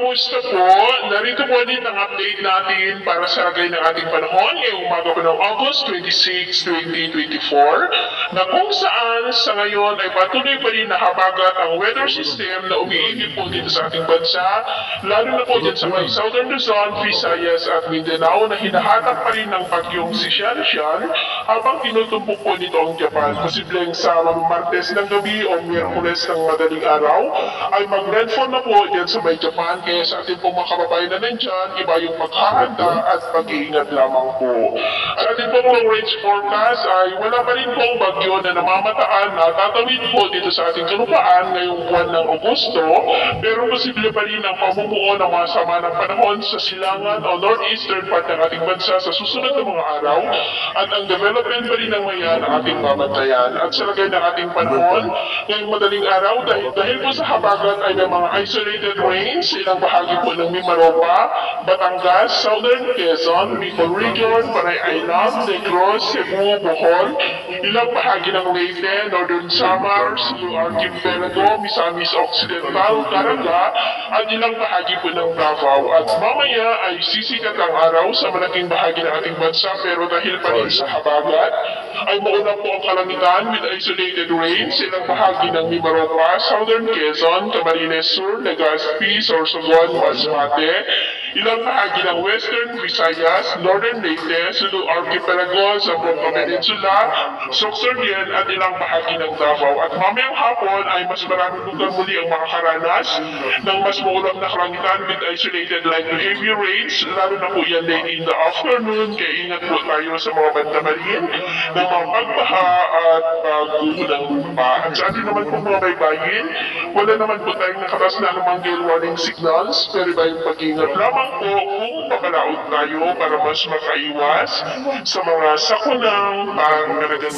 Kumusta po? Narito po ulit ang update natin para sa lagay ng ating panahon ngayong umaga po ng August 26, 2024 na kung saan sa ngayon ay patuloy pa rin nakabagat ang weather system na umiigit po dito sa ating bansa, lalo na po dyan sa may Southern Luzon, Visayas at Mindanao na hinahatak pa rin ng bagyong si Shanshan habang tinutumbok po nito ang Japan. Posibleng sa Martes ng gabi o Miyerkules ng madaling araw ay mag-landfall na po dyan sa may Japan. Kaya sa ating pong mga kababayan na nandyan, iba yung paghahanda at pag-iingat lamang po. Sa ating pong long range forecast ay wala pa rin pong bagyo na namamataan na tatawid po dito sa ating kalupaan ngayong buwan ng Agosto, pero posible pa rin ang pamumuo ng mga sama ng panahon sa silangan o northeastern part ng ating bansa sa susunod na mga araw at ang development pa rin ng maya ng ating babantayan. At sa lagay ng ating panahon ngayong madaling araw dahil po sa habagat ay may mga isolated rains, ilang bahagi po ng Mimaropa, Batangas, Southern Quezon, Bicol Region, Panay Island, Negros, Cebu, Bohol, ilang bahagi ng Leyte, Northern Samar, Sulu Archipelago, Misamis Occidental, Caraga, at ilang bahagi po ng Davao. At mamaya ay sisikat ang araw sa malaking bahagi ng ating bansa, pero dahil pa rin sa habagat, ay mauna po ang kalangitan with isolated rains, ilang bahagi ng Mimaropa, Southern Quezon, Camarines Sur, Legazpi, Sorsogon, Masbate, ilang bahagi ng Western Visayas, Northern Leyte, Sulu Archipelago, Zamboanga Peninsula, Sorsogon at ilang bahagi ng Davao. At mamayang hapon ay mas maraming lugar muli ang makakaranas ng mas maulap na kalangitan with isolated light to heavy rains, lalo na po yan late in the afternoon, kaya ingat po tayo sa mga bantamalin ng mga pagbaha at pagguho ng lupa. At sa atin naman po mga baybayin, wala naman po tayong nakatas na anumang gale warning signals, pero iba yung pag-ingat lamang po kung papalaot tayo para mas makaiwas sa mga sakunang pangalagan.